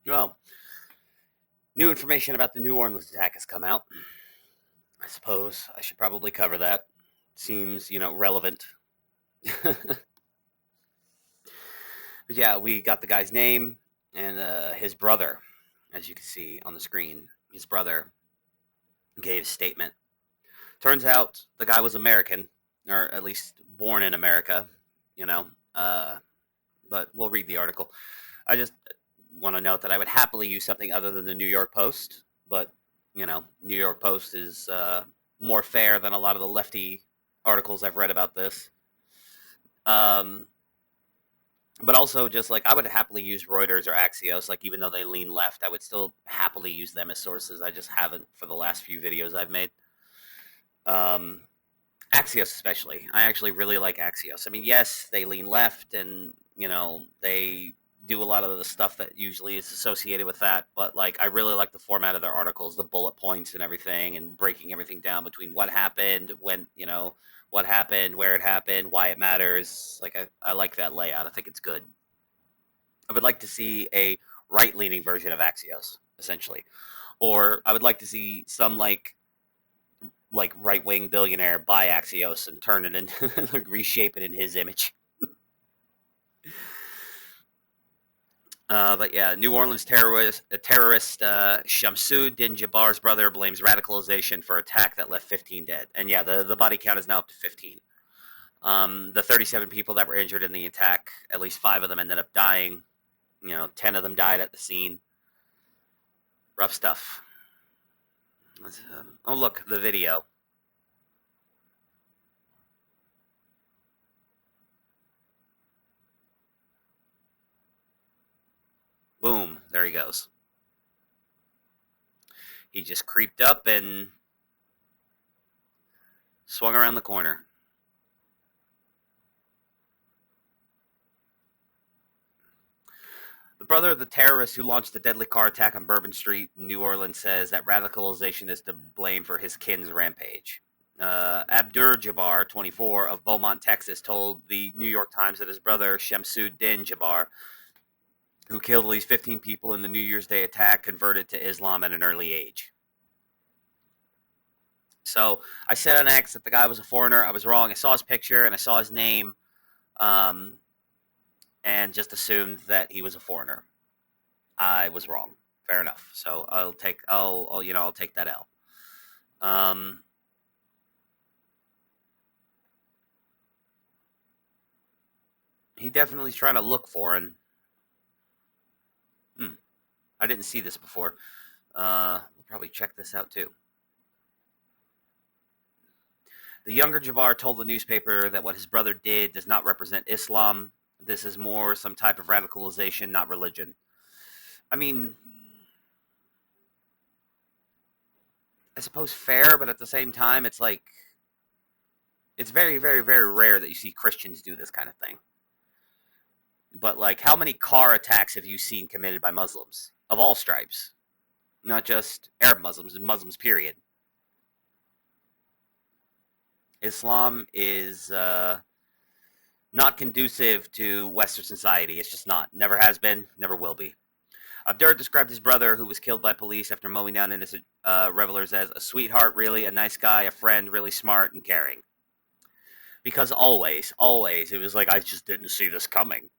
Well, new information about the New Orleans attack has come out. I suppose I should probably cover that. Seems, relevant. But yeah, we got the guy's name and his brother, as you can see on the screen. His brother gave a statement. Turns out the guy was American, or at least born in America, you know. Uh, but we'll read the article. I just want to note that I would happily use something other than the New York Post, but New York Post is more fair than a lot of the lefty articles I've read about this. Um, but also, just like I would happily use Reuters or Axios, like even though they lean left, I would still happily use them as sources. I just haven't for the last few videos I've made. Um, Axios, especially. I actually really like Axios. I mean, yes, they lean left and, they do a lot of the stuff that usually is associated with that. But, like, I really like the format of their articles, the bullet points and everything, and breaking everything down between what happened, when, what happened, where it happened, why it matters. Like, I like that layout. I think it's good. I would like to see a right leaning version of Axios, essentially. Or I would like to see some, like right wing billionaire buy Axios and turn it into like reshape it in his image. But yeah, New Orleans terrorist Shamsud-Din Jabbar's brother blames radicalization for attack that left 15 dead. And yeah, the body count is now up to 15. The 37 people that were injured in the attack, at least 5 of them ended up dying. 10 of them died at the scene. Rough stuff. Oh, look, the video. Boom, there he goes. He just creeped up and swung around the corner. The brother of the terrorist who launched the deadly car attack on Bourbon Street in New Orleans says that radicalization is to blame for his kin's rampage. Abdur Jabbar, 24, of Beaumont, Texas, told the New York Times that his brother, Shamsud-Din Jabbar, who killed at least 15 people in the New Year's Day attack, converted to Islam at an early age. So I said on X that the guy was a foreigner. I was wrong. I saw his picture and I saw his name, and just assumed that he was a foreigner. I was wrong. Fair enough. So I'll take that L. He definitely is trying to look foreign. I didn't see this before. We'll probably check this out too. The younger Jabbar told the newspaper that what his brother did does not represent Islam. This is more some type of radicalization, not religion. I mean, I suppose fair, but at the same time, it's like it's very, very, very rare that you see Christians do this kind of thing. But like, how many car attacks have you seen committed by Muslims of all stripes? Not just Arab Muslims, Muslims, period. Islam is not conducive to Western society. It's just not. Never has been, never will be. Abdur described his brother, who was killed by police after mowing down innocent revelers, as a sweetheart, really, a nice guy, a friend, really smart and caring. Because always, always, it was like, I just didn't see this coming.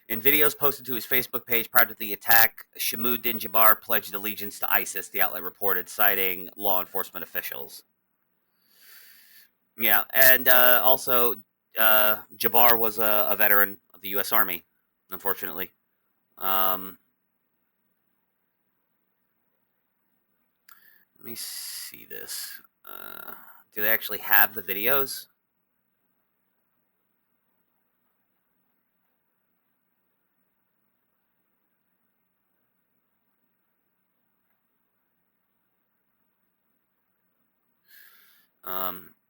In videos posted to his Facebook page prior to the attack, Shasmud-Din Jabbar pledged allegiance to ISIS, the outlet reported, citing law enforcement officials. Yeah, and also, Jabbar was a veteran of the U.S. Army, unfortunately. Let me see this. Do they actually have the videos?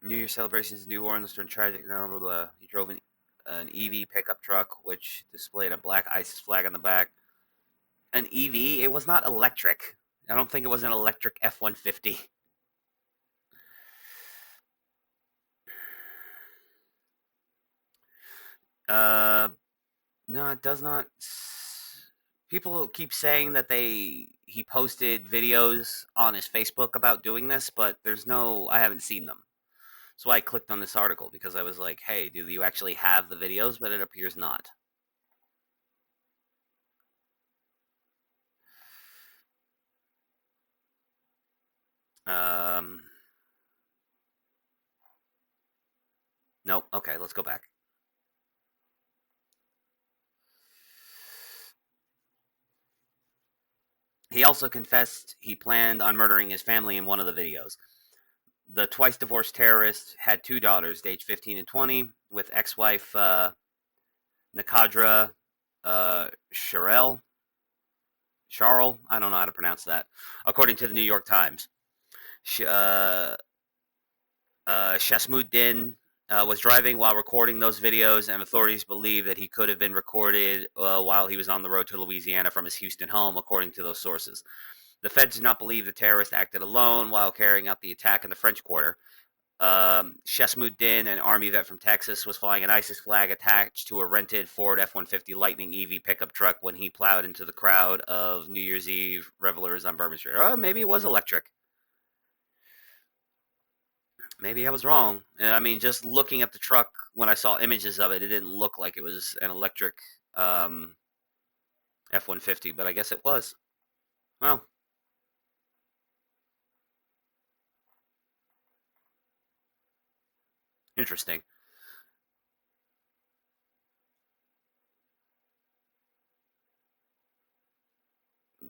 New Year celebrations in New Orleans turned tragic. Blah, blah, blah. He drove an EV pickup truck, which displayed a black ISIS flag on the back. An EV? It was not electric. I don't think it was an electric F-150. Uh, No, it does not. People keep saying that he posted videos on his Facebook about doing this, but there's no. I haven't seen them. So I clicked on this article because I was like, "Hey, do you actually have the videos?" But it appears not. Um, nope. Okay, let's go back. He also confessed he planned on murdering his family in one of the videos. The twice divorced terrorist had two daughters, aged 15 and 20, with ex-wife Nakadra Sharel. Charles, I don't know how to pronounce that, according to the New York Times. Sh- uh, Shasmud-Din was driving while recording those videos, and authorities believe that he could have been recorded while he was on the road to Louisiana from his Houston home, according to those sources. The feds do not believe the terrorist acted alone while carrying out the attack in the French Quarter. Shasmud-Din, an Army vet from Texas, was flying an ISIS flag attached to a rented Ford F-150 Lightning EV pickup truck when he plowed into the crowd of New Year's Eve revelers on Bourbon Street. Or maybe it was electric. Maybe I was wrong. I mean, just looking at the truck when I saw images of it, it didn't look like it was an electric um, F-150, but I guess it was. Well, interesting.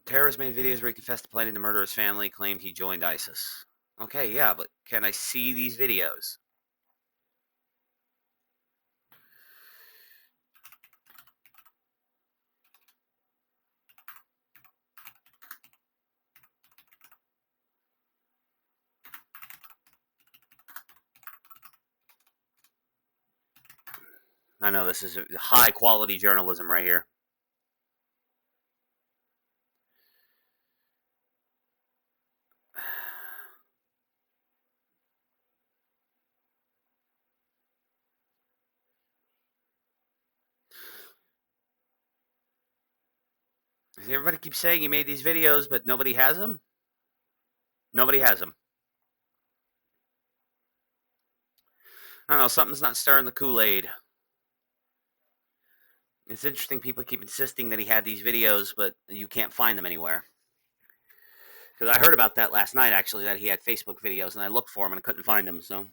Terrorist made videos where he confessed to planning to murder his family, claimed he joined ISIS. Okay, yeah, but can I see these videos? I know this is high quality journalism right here. Everybody keeps saying he made these videos, but nobody has them. Nobody has them. I don't know. Something's not stirring the Kool-Aid. It's interesting. People keep insisting that he had these videos, but you can't find them anywhere. Because I heard about that last night, actually, that he had Facebook videos, and I looked for them and I couldn't find them. So,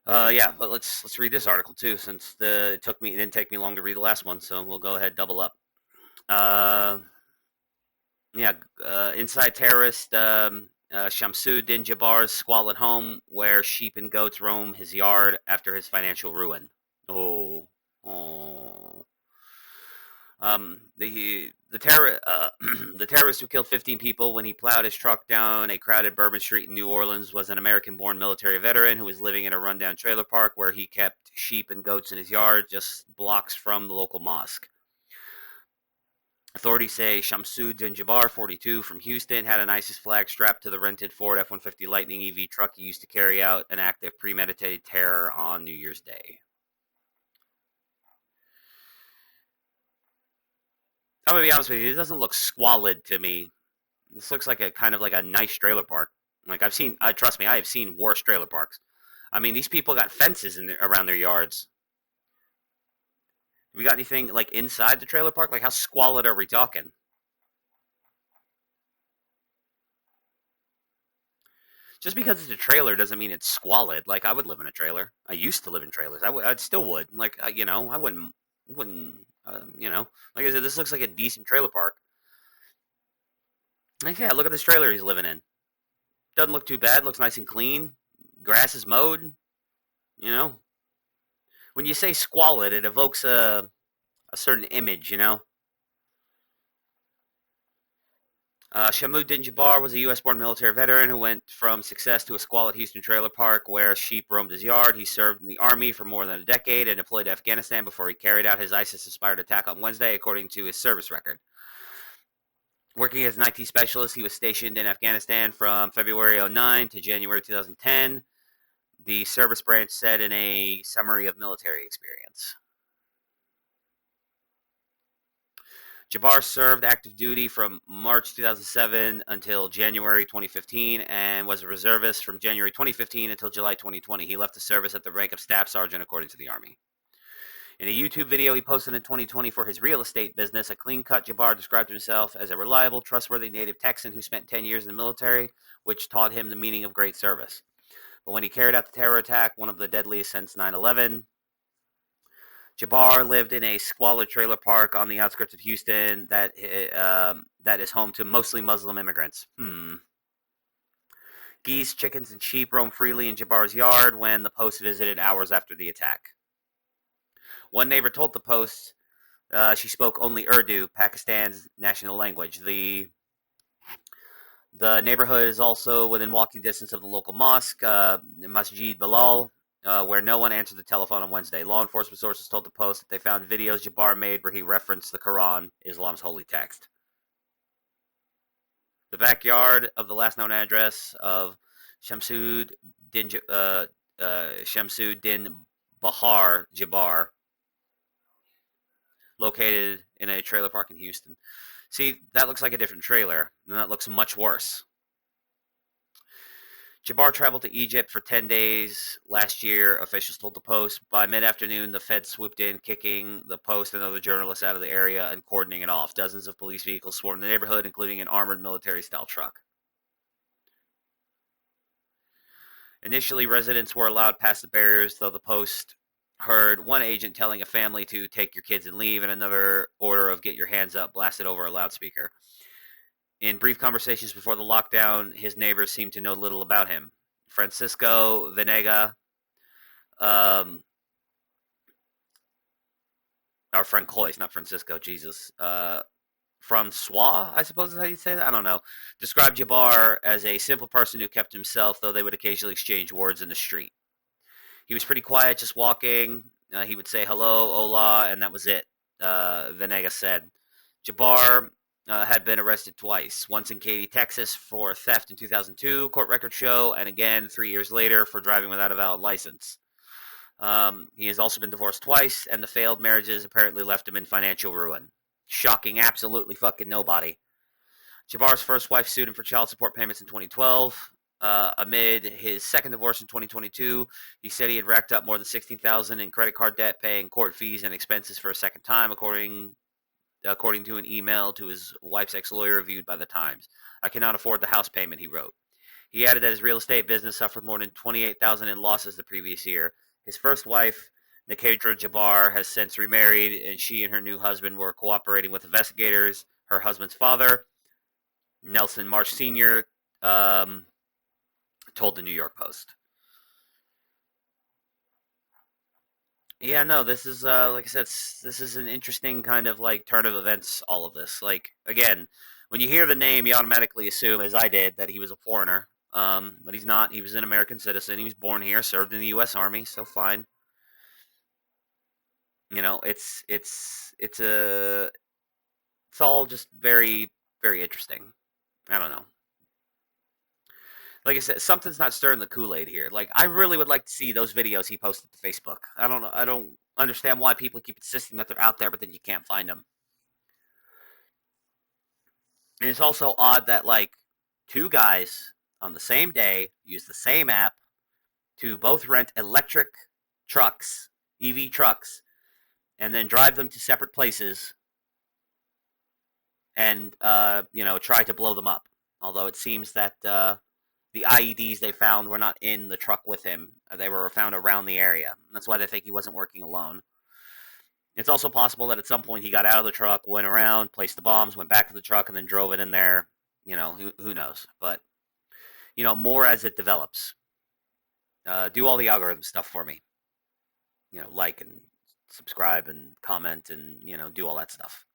yeah, but let's read this article too, since it didn't take me long to read the last one, so we'll go ahead double up. Uh, yeah, inside terrorist Shamsuddin Jabbar's squalid home, where sheep and goats roam his yard after his financial ruin. Oh, oh. The terrorist who killed 15 people when he plowed his truck down a crowded Bourbon Street in New Orleans was an American-born military veteran who was living in a rundown trailer park where he kept sheep and goats in his yard, just blocks from the local mosque. Authorities say Shamsuddin Jabbar, 42, from Houston, had an ISIS flag strapped to the rented Ford F-150 Lightning EV truck he used to carry out an act of premeditated terror on New Year's Day. I'm gonna be honest with you, it doesn't look squalid to me. This looks like a kind of like a nice trailer park. Like I've seen, trust me, I have seen worse trailer parks. I mean, these people got fences around their yards. We got anything like inside the trailer park? Like how squalid are we talking? Just because it's a trailer doesn't mean it's squalid. Like I would live in a trailer. I used to live in trailers. I still would. Like I wouldn't. Like I said, this looks like a decent trailer park. Like yeah, look at this trailer he's living in. Doesn't look too bad. Looks nice and clean. Grass is mowed. You know, when you say squalid, it evokes a certain image. Shamuddin Jabbar was a U.S.-born military veteran who went from success to a squalid Houston trailer park where sheep roamed his yard. He served in the Army for more than a decade and deployed to Afghanistan before he carried out his ISIS-inspired attack on Wednesday, according to his service record. Working as an IT specialist, he was stationed in Afghanistan from February 2009 to January 2010. the service branch said in a summary of military experience. Jabbar served active duty from March 2007 until January 2015 and was a reservist from January 2015 until July 2020. He left the service at the rank of staff sergeant, according to the Army. In a YouTube video he posted in 2020 for his real estate business, a clean-cut Jabbar described himself as a reliable, trustworthy native Texan who spent 10 years in the military, which taught him the meaning of great service. But when he carried out the terror attack, one of the deadliest since 9/11, Jabbar lived in a squalid trailer park on the outskirts of Houston that is home to mostly Muslim immigrants. Geese, chickens, and sheep roam freely in Jabbar's yard when the Post visited hours after the attack. One neighbor told the Post she spoke only Urdu, Pakistan's national language. The neighborhood is also within walking distance of the local mosque, Masjid Bilal, where no one answered the telephone on Wednesday. Law enforcement sources told the Post that they found videos Jabbar made where he referenced the Quran, Islam's holy text. The backyard of the last known address of Shasmud-Din Bahar Jabbar, located in a trailer park in Houston. See, that looks like a different trailer, and that looks much worse. Jabbar traveled to Egypt for 10 days last year, officials told the Post. By mid-afternoon, the Fed swooped in, kicking the Post and other journalists out of the area and cordoning it off. Dozens of police vehicles swarmed the neighborhood, including an armored military-style truck. Initially, residents were allowed past the barriers, though the Post heard one agent telling a family to take your kids and leave, and another order of get your hands up blasted over a loudspeaker. In brief conversations before the lockdown, his neighbors seemed to know little about him. Francisco Venega, or Francois, not Francisco, Jesus. Francois, I suppose is how you say that. I don't know. Described Jabbar as a simple person who kept himself, though they would occasionally exchange words in the street. He was pretty quiet, just walking. He would say hello, hola, and that was it, Venega said. Jabbar had been arrested twice, once in Katy, Texas for theft in 2002, court records show, and again 3 years later for driving without a valid license. He has also been divorced twice, and the failed marriages apparently left him in financial ruin. Shocking absolutely fucking nobody. Jabbar's first wife sued him for child support payments in 2012. Amid his second divorce in 2022, he said he had racked up more than $16,000 in credit card debt, paying court fees and expenses for a second time, according to an email to his wife's ex-lawyer reviewed by The Times. I cannot afford the house payment, he wrote. He added that his real estate business suffered more than $28,000 in losses the previous year. His first wife, Nikadra Jabbar, has since remarried, and she and her new husband were cooperating with investigators. Her husband's father, Nelson Marsh Sr., told the New York Post. Yeah, no, this is like I said, this is an interesting kind of like turn of events. All of this, like again, when you hear the name, you automatically assume, as I did, that he was a foreigner. But he's not. He was an American citizen. He was born here, served in the U.S. Army, so fine. You know, it's all just very very interesting. I don't know. Like I said, something's not stirring the Kool-Aid here. Like, I really would like to see those videos he posted to Facebook. I don't know. I don't understand why people keep insisting that they're out there, but then you can't find them. And it's also odd that, like, two guys on the same day use the same app to both rent electric trucks, EV trucks, and then drive them to separate places and, try to blow them up. Although it seems that the IEDs they found were not in the truck with him. They were found around the area. That's why they think he wasn't working alone. It's also possible that at some point he got out of the truck, went around, placed the bombs, went back to the truck, and then drove it in there. Who knows? But, more as it develops. Do all the algorithm stuff for me. Like and subscribe and comment and, do all that stuff.